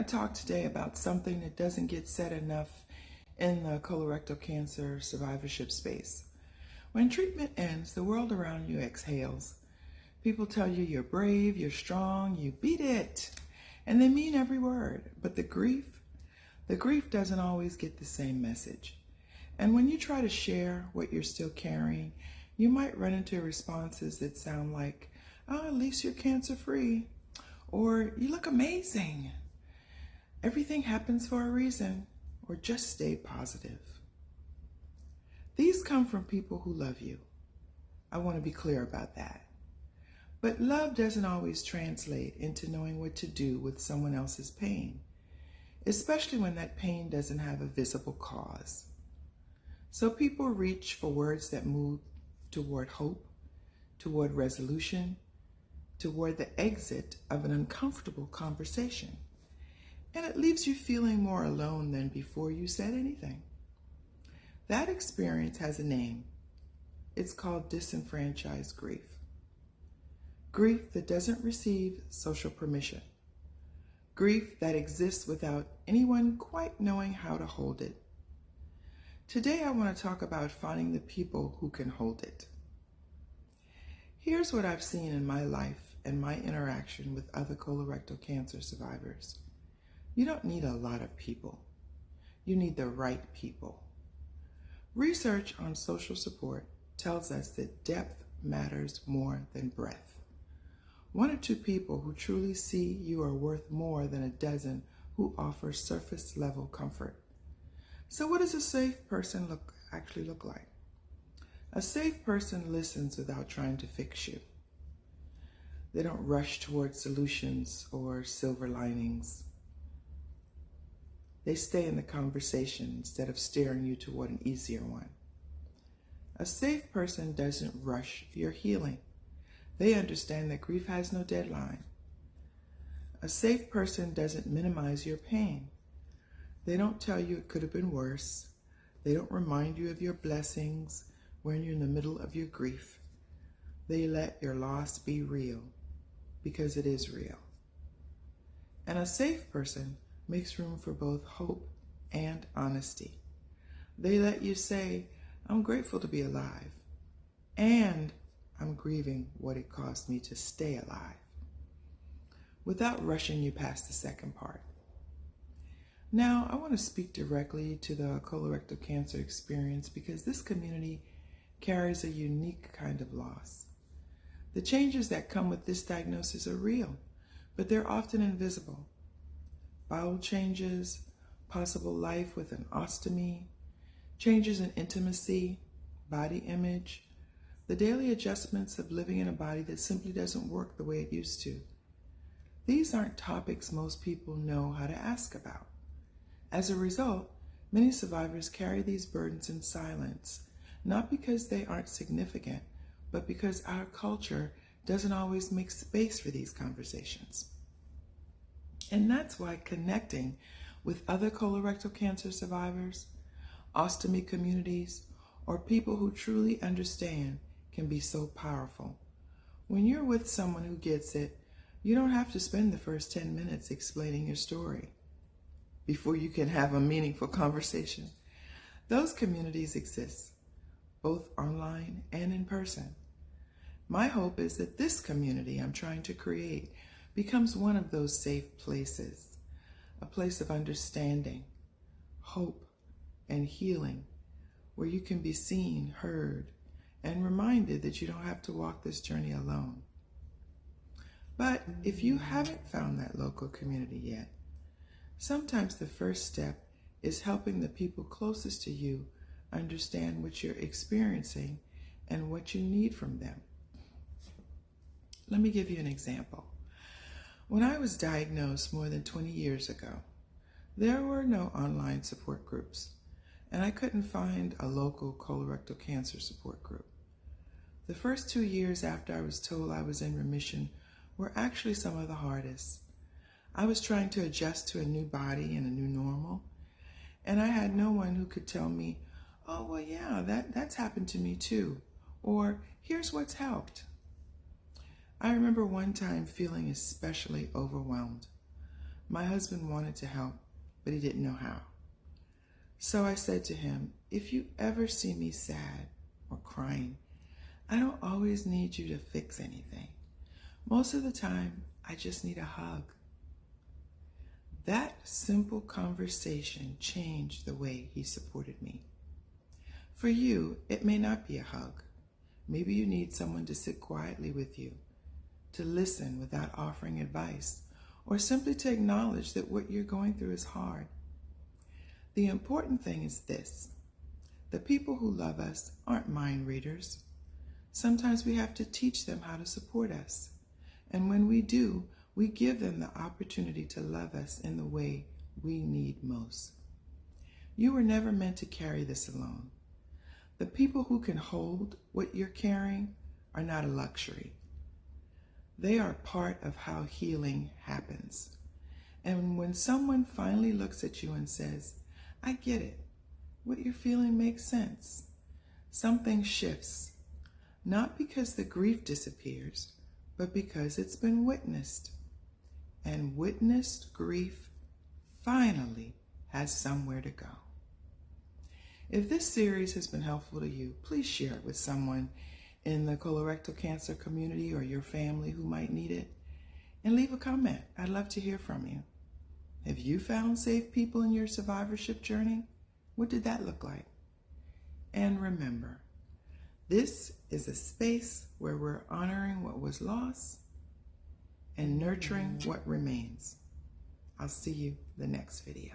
to talk today about something that doesn't get said enough in the colorectal cancer survivorship space. When treatment ends, the world around you exhales. People tell you you're brave, you're strong, you beat it. And they mean every word. But the grief doesn't always get the same message. And when you try to share what you're still carrying, you might run into responses that sound like, "Oh, at least you're cancer free," or "You look amazing," "Everything happens for a reason," or "Just stay positive." These come from people who love you. I want to be clear about that. But love doesn't always translate into knowing what to do with someone else's pain, especially when that pain doesn't have a visible cause. So people reach for words that move toward hope, toward resolution, toward the exit of an uncomfortable conversation. And it leaves you feeling more alone than before you said anything. That experience has a name. It's called disenfranchised grief. Grief that doesn't receive social permission. Grief that exists without anyone quite knowing how to hold it. Today I want to talk about finding the people who can hold it. Here's what I've seen in my life and my interaction with other colorectal cancer survivors. You don't need a lot of people. You need the right people. Research on social support tells us that depth matters more than breadth. 1 or 2 people who truly see you are worth more than a dozen who offer surface level comfort. So what does a safe person actually look like? A safe person listens without trying to fix you. They don't rush towards solutions or silver linings. They stay in the conversation instead of steering you toward an easier one. A safe person doesn't rush your healing. They understand that grief has no deadline. A safe person doesn't minimize your pain. They don't tell you it could have been worse. They don't remind you of your blessings when you're in the middle of your grief. They let your loss be real, because it is real. And a safe person makes room for both hope and honesty. They let you say, "I'm grateful to be alive, and I'm grieving what it cost me to stay alive," without rushing you past the second part. Now, I want to speak directly to the colorectal cancer experience because this community carries a unique kind of loss. The changes that come with this diagnosis are real, but they're often invisible. Bowel changes, possible life with an ostomy, changes in intimacy, body image, the daily adjustments of living in a body that simply doesn't work the way it used to. These aren't topics most people know how to ask about. As a result, many survivors carry these burdens in silence, not because they aren't significant, but because our culture doesn't always make space for these conversations. And that's why connecting with other colorectal cancer survivors, ostomy communities, or people who truly understand can be so powerful. When you're with someone who gets it, you don't have to spend the first 10 minutes explaining your story before you can have a meaningful conversation. Those communities exist, both online and in person. My hope is that this community I'm trying to create becomes one of those safe places, a place of understanding, hope, and healing, where you can be seen, heard, and reminded that you don't have to walk this journey alone. But if you haven't found that local community yet, sometimes the first step is helping the people closest to you understand what you're experiencing and what you need from them. Let me give you an example. When I was diagnosed more than 20 years ago, there were no online support groups, and I couldn't find a local colorectal cancer support group. The first 2 years after I was told I was in remission were actually some of the hardest. I was trying to adjust to a new body and a new normal, and I had no one who could tell me, "Oh, well, yeah, that's happened to me too," or "Here's what's helped." I remember one time feeling especially overwhelmed. My husband wanted to help, but he didn't know how. So I said to him, if you ever see me sad or crying, I don't always need you to fix anything. Most of the time, I just need a hug. That simple conversation changed the way he supported me. For you, it may not be a hug. Maybe you need someone to sit quietly with you, to listen without offering advice, or simply to acknowledge that what you're going through is hard. The important thing is this: the people who love us aren't mind readers. Sometimes we have to teach them how to support us. And when we do, we give them the opportunity to love us in the way we need most. You were never meant to carry this alone. The people who can hold what you're carrying are not a luxury. They are part of how healing happens. And when someone finally looks at you and says, I get it, what you're feeling makes sense, something shifts, not because the grief disappears, but because it's been witnessed. And witnessed grief finally has somewhere to go. If this series has been helpful to you, please share it with someone in the colorectal cancer community or your family who might need it. And leave a comment. I'd love to hear from you. Have you found safe people in your survivorship journey? What did that look like? And remember, this is a space where we're honoring what was lost and nurturing what remains. I'll see you the next video.